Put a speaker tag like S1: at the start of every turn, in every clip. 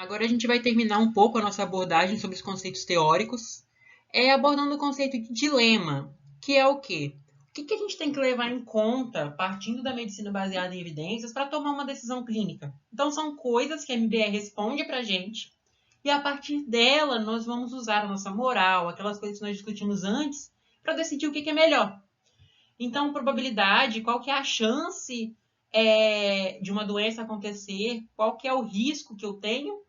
S1: Agora a gente vai terminar um pouco a nossa abordagem sobre os conceitos teóricos, abordando o conceito de dilema, que é o quê? O que a gente tem que levar em conta, partindo da medicina baseada em evidências, para tomar uma decisão clínica? Então, são coisas que a MBR responde para a gente, e a partir dela nós vamos usar a nossa moral, aquelas coisas que nós discutimos antes, para decidir o que é melhor. Então, probabilidade, qual que é a chance de uma doença acontecer, qual que é o risco que eu tenho,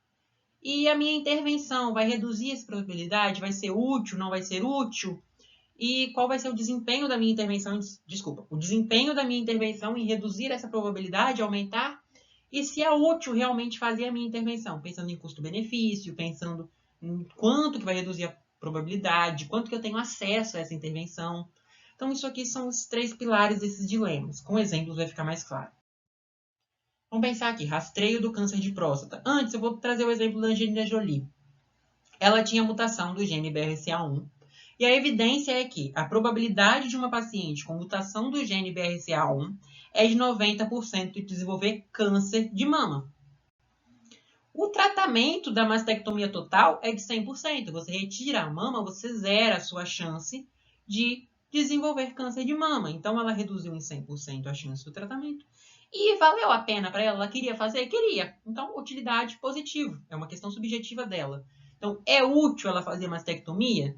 S1: e a minha intervenção vai reduzir essa probabilidade? Vai ser útil? Não vai ser útil? E qual vai ser o desempenho da minha intervenção? Desculpa, o desempenho da minha intervenção em reduzir essa probabilidade, aumentar? E se é útil realmente fazer a minha intervenção? Pensando em custo-benefício, pensando em quanto que vai reduzir a probabilidade, quanto que eu tenho acesso a essa intervenção. Então, isso aqui são os 3 pilares desses dilemas. Com exemplos vai ficar mais claro. Vamos pensar aqui, rastreio do câncer de próstata. Antes, eu vou trazer o exemplo da Angelina Jolie. Ela tinha mutação do gene BRCA1, e a evidência é que a probabilidade de uma paciente com mutação do gene BRCA1 é de 90% de desenvolver câncer de mama. O tratamento da mastectomia total é de 100%. Você retira a mama, você zera a sua chance de desenvolver câncer de mama. Então, ela reduziu em 100% a chance do tratamento. E valeu a pena para ela? Ela queria fazer? Queria. Então, utilidade positiva. É uma questão subjetiva dela. Então, é útil ela fazer mastectomia?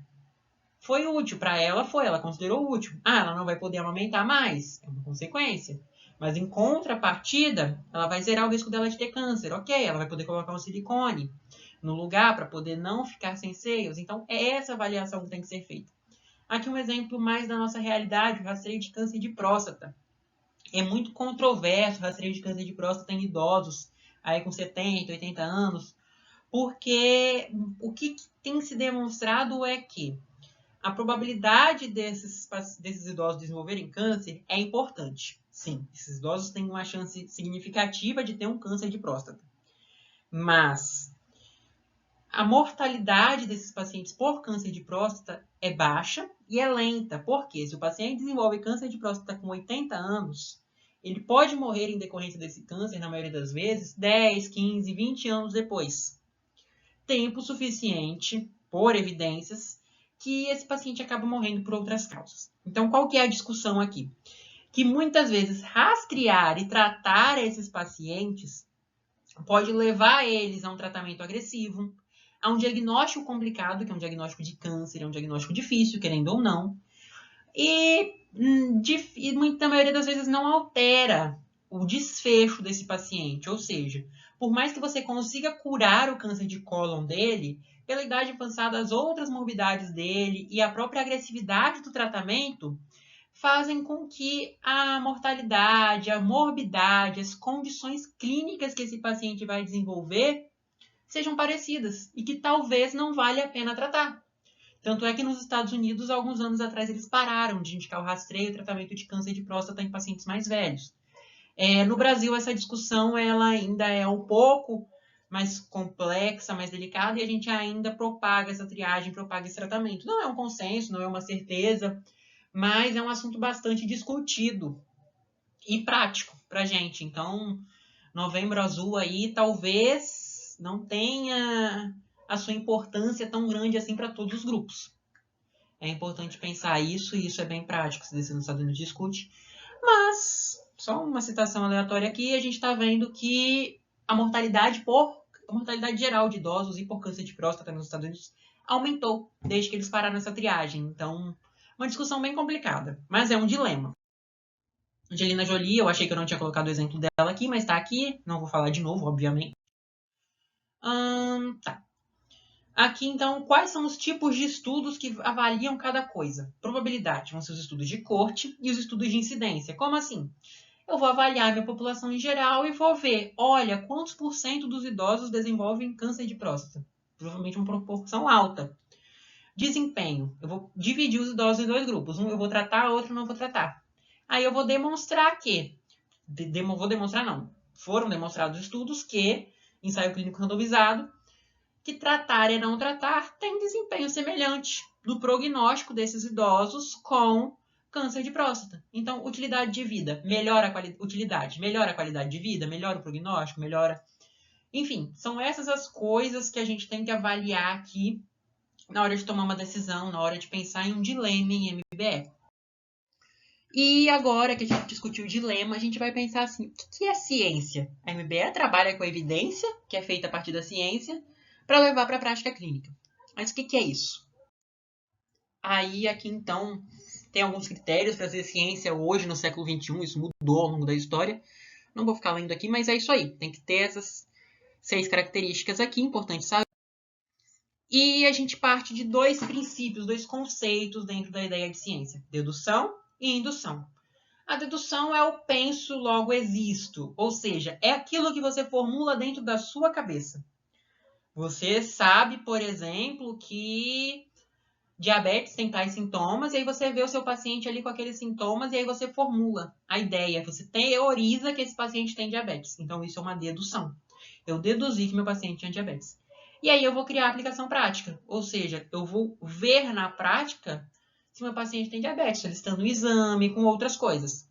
S1: Foi útil. Para ela, foi. Ela considerou útil. Ah, ela não vai poder amamentar mais? É uma consequência. Mas, em contrapartida, ela vai zerar o risco dela de ter câncer. Ok, ela vai poder colocar um silicone no lugar para poder não ficar sem seios. Então, é essa avaliação que tem que ser feita. Aqui um exemplo mais da nossa realidade, o rastreio de câncer de próstata. É muito controverso o rastreio de câncer de próstata em idosos, aí com 70, 80 anos, porque o que tem se demonstrado é que a probabilidade desses idosos desenvolverem câncer é importante. Sim, esses idosos têm uma chance significativa de ter um câncer de próstata. Mas a mortalidade desses pacientes por câncer de próstata é baixa e é lenta. Porque se o paciente desenvolve câncer de próstata com 80 anos, ele pode morrer em decorrência desse câncer, na maioria das vezes, 10, 15, 20 anos depois. Tempo suficiente, por evidências, que esse paciente acaba morrendo por outras causas. Então, qual que é a discussão aqui? Que muitas vezes rastrear e tratar esses pacientes pode levar eles a um tratamento agressivo, a um diagnóstico complicado, que é um diagnóstico de câncer, é um diagnóstico difícil, querendo ou não, e muita maioria das vezes não altera o desfecho desse paciente, ou seja, por mais que você consiga curar o câncer de cólon dele, pela idade avançada, as outras morbidades dele e a própria agressividade do tratamento fazem com que a mortalidade, a morbidade, as condições clínicas que esse paciente vai desenvolver sejam parecidas e que talvez não valha a pena tratar. Tanto é que nos Estados Unidos, alguns anos atrás, eles pararam de indicar o rastreio e o tratamento de câncer de próstata em pacientes mais velhos. No Brasil, essa discussão ela ainda é um pouco mais complexa, mais delicada, e a gente ainda propaga essa triagem, propaga esse tratamento. Não é um consenso, não é uma certeza, mas é um assunto bastante discutido e prático para a gente. Então, Novembro Azul aí talvez não tenha a sua importância tão grande assim para todos os grupos. É importante pensar isso, e isso é bem prático, se nos Estados Unidos discute. Mas, só uma citação aleatória aqui, a gente está vendo que a mortalidade geral de idosos e por câncer de próstata nos Estados Unidos aumentou desde que eles pararam essa triagem. Então, uma discussão bem complicada, mas é um dilema. Angelina Jolie, eu achei que eu não tinha colocado o exemplo dela aqui, mas está aqui, não vou falar de novo, obviamente. Tá. Aqui, então, quais são os tipos de estudos que avaliam cada coisa? Probabilidade, vão ser os estudos de corte e os estudos de incidência. Como assim? Eu vou avaliar a minha população em geral e vou ver, olha, quantos por cento dos idosos desenvolvem câncer de próstata? Provavelmente uma proporção alta. Desempenho, eu vou dividir os idosos em 2 grupos. Um eu vou tratar, outro não vou tratar. Aí eu vou demonstrar que, foram demonstrados estudos que, ensaio clínico randomizado, que tratar e não tratar tem desempenho semelhante no prognóstico desses idosos com câncer de próstata. Então, utilidade de vida, melhora a qualidade de vida, melhora o prognóstico, melhora. Enfim, são essas as coisas que a gente tem que avaliar aqui na hora de tomar uma decisão, na hora de pensar em um dilema em MBE. E agora que a gente discutiu o dilema, a gente vai pensar assim, o que é ciência? A MBE trabalha com a evidência, que é feita a partir da ciência, para levar para a prática clínica. Mas o que é isso? Aí, aqui, então, tem alguns critérios para fazer ciência hoje, no século XXI, isso mudou ao longo da história. Não vou ficar lendo aqui, mas é isso aí. Tem que ter essas 6 características aqui, importante saber. E a gente parte de 2 princípios, 2 conceitos dentro da ideia de ciência: dedução e indução. A dedução é o penso, logo existo, ou seja, é aquilo que você formula dentro da sua cabeça. Você sabe, por exemplo, que diabetes tem tais sintomas, e aí você vê o seu paciente ali com aqueles sintomas, e aí você formula a ideia, você teoriza que esse paciente tem diabetes. Então, isso é uma dedução. Eu deduzi que meu paciente tinha diabetes. E aí eu vou criar a aplicação prática, ou seja, eu vou ver na prática se meu paciente tem diabetes, solicitando o exame, com outras coisas.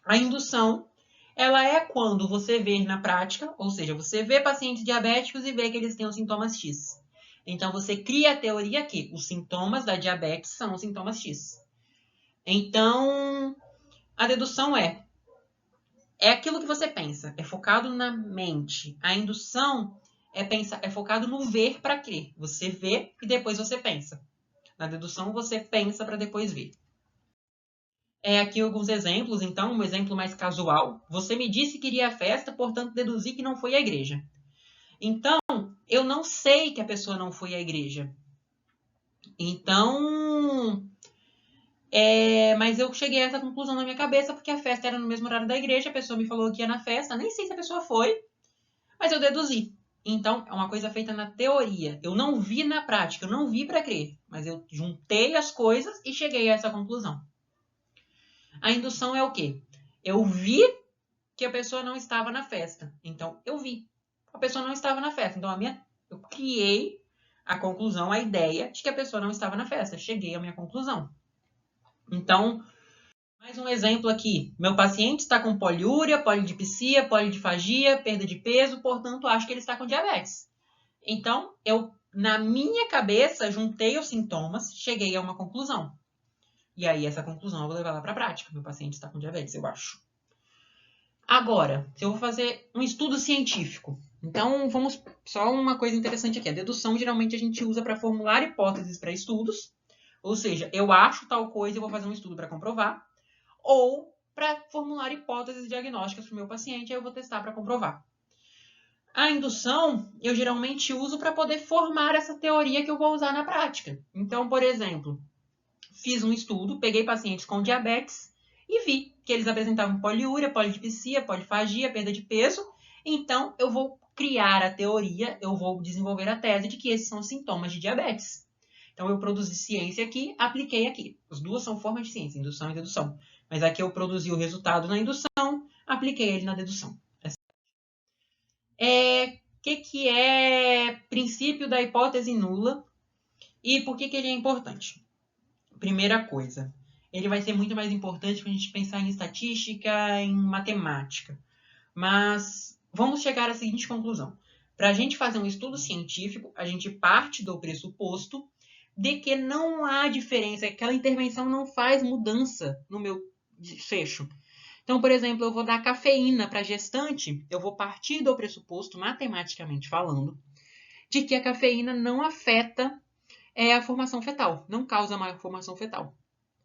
S1: A indução, ela é quando você vê na prática, ou seja, você vê pacientes diabéticos e vê que eles têm os sintomas X. Então, você cria a teoria que os sintomas da diabetes são os sintomas X. Então, a dedução é aquilo que você pensa, é focado na mente. A indução é focado no ver para crer. Você vê e depois você pensa. Na dedução, você pensa para depois ver. Aqui alguns exemplos, então, um exemplo mais casual. Você me disse que iria à festa, portanto, deduzi que não foi à igreja. Então, eu não sei que a pessoa não foi à igreja. Então, mas eu cheguei a essa conclusão na minha cabeça, porque a festa era no mesmo horário da igreja, a pessoa me falou que ia na festa, nem sei se a pessoa foi, mas eu deduzi. Então, é uma coisa feita na teoria. Eu não vi na prática, eu não vi para crer, mas eu juntei as coisas e cheguei a essa conclusão. A indução é o quê? Eu vi que a pessoa não estava na festa. Então, eu vi. A pessoa não estava na festa. Então, eu criei a conclusão, a ideia de que a pessoa não estava na festa. Cheguei à minha conclusão. Então, mais um exemplo aqui. Meu paciente está com poliúria, polidipsia, polidifagia, perda de peso, portanto, acho que ele está com diabetes. Então, eu, na minha cabeça, juntei os sintomas, cheguei a uma conclusão. E aí, essa conclusão eu vou levar lá para a prática. Meu paciente está com diabetes, eu acho. Agora, se eu vou fazer um estudo científico, então vamos só uma coisa interessante aqui. A dedução geralmente a gente usa para formular hipóteses para estudos, ou seja, eu acho tal coisa e vou fazer um estudo para comprovar, ou para formular hipóteses diagnósticas para o meu paciente, aí eu vou testar para comprovar. A indução eu geralmente uso para poder formar essa teoria que eu vou usar na prática. Então, por exemplo, fiz um estudo, peguei pacientes com diabetes e vi que eles apresentavam poliúria, polidipsia, polifagia, perda de peso. Então, eu vou criar a teoria, eu vou desenvolver a tese de que esses são sintomas de diabetes. Então, eu produzi ciência aqui, apliquei aqui. As duas são formas de ciência, indução e dedução. Mas aqui eu produzi o resultado na indução, apliquei ele na dedução. Que é princípio da hipótese nula e por que ele é importante? Primeira coisa, ele vai ser muito mais importante para a gente pensar em estatística, em matemática. Mas vamos chegar à seguinte conclusão. Para a gente fazer um estudo científico, a gente parte do pressuposto de que não há diferença, que aquela intervenção não faz mudança no meu desfecho. Então, por exemplo, eu vou dar cafeína para gestante, eu vou partir do pressuposto, matematicamente falando, de que a cafeína não afeta a formação fetal, não causa maior formação fetal.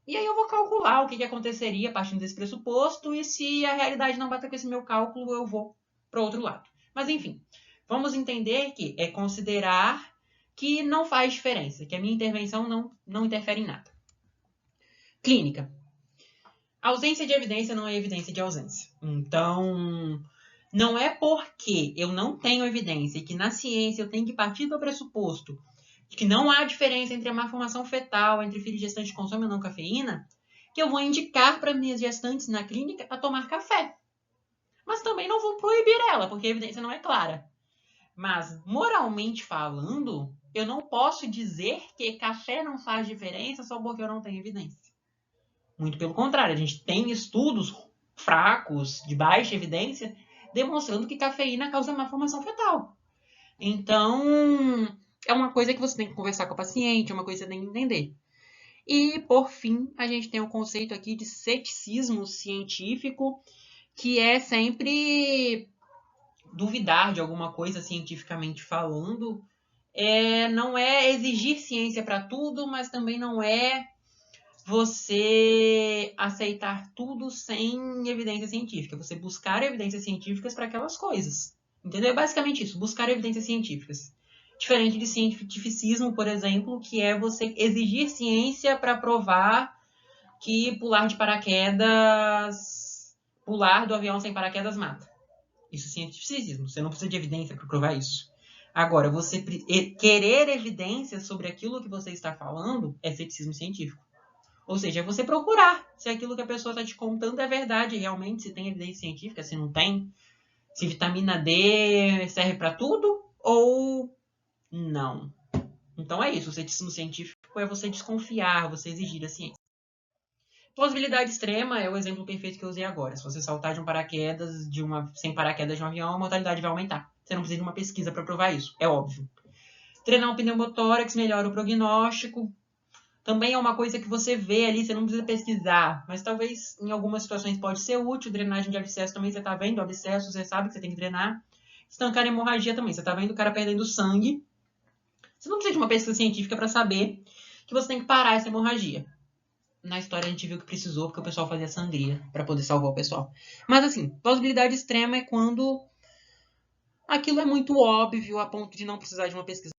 S1: E aí eu vou calcular o que aconteceria partindo desse pressuposto e se a realidade não bater com esse meu cálculo, eu vou para o outro lado. Mas enfim, vamos entender que é considerar que não faz diferença, que a minha intervenção não interfere em nada. Clínica. A ausência de evidência não é evidência de ausência. Então, não é porque eu não tenho evidência e que na ciência eu tenho que partir do pressuposto de que não há diferença entre a malformação fetal, entre filho gestante que consome ou não cafeína, que eu vou indicar para minhas gestantes na clínica a tomar café. Mas também não vou proibir ela, porque a evidência não é clara. Mas, moralmente falando, eu não posso dizer que café não faz diferença só porque eu não tenho evidência. Muito pelo contrário, a gente tem estudos fracos, de baixa evidência, demonstrando que cafeína causa malformação fetal. Então, é uma coisa que você tem que conversar com a paciente, é uma coisa que você tem que entender. E, por fim, a gente tem o conceito aqui de ceticismo científico, que é sempre duvidar de alguma coisa cientificamente falando. Não é exigir ciência para tudo, mas também não é você aceitar tudo sem evidência científica. Você buscar evidências científicas para aquelas coisas. Entendeu? É basicamente isso, buscar evidências científicas. Diferente de cientificismo, por exemplo, que é você exigir ciência para provar que pular do avião sem paraquedas mata. Isso é cientificismo. Você não precisa de evidência para provar isso. Agora, você querer evidências sobre aquilo que você está falando é ceticismo científico. Ou seja, é você procurar se aquilo que a pessoa está te contando é verdade realmente, se tem evidência científica, se não tem, se vitamina D serve para tudo ou não. Então é isso, o ceticismo científico é você desconfiar, você exigir a ciência. Plausibilidade extrema é o exemplo perfeito que eu usei agora. Se você saltar de um paraquedas, sem paraquedas de um avião, a mortalidade vai aumentar. Você não precisa de uma pesquisa para provar isso, é óbvio. Treinar um pneumotórax melhora o prognóstico. Também é uma coisa que você vê ali, você não precisa pesquisar, mas talvez em algumas situações pode ser útil. Drenagem de abscesso também, você está vendo o abscesso, você sabe que você tem que drenar. Estancar a hemorragia também, você está vendo o cara perdendo sangue. Você não precisa de uma pesquisa científica para saber que você tem que parar essa hemorragia. Na história a gente viu que precisou, porque o pessoal fazia sangria para poder salvar o pessoal. Mas assim, plausibilidade extrema é quando aquilo é muito óbvio a ponto de não precisar de uma pesquisa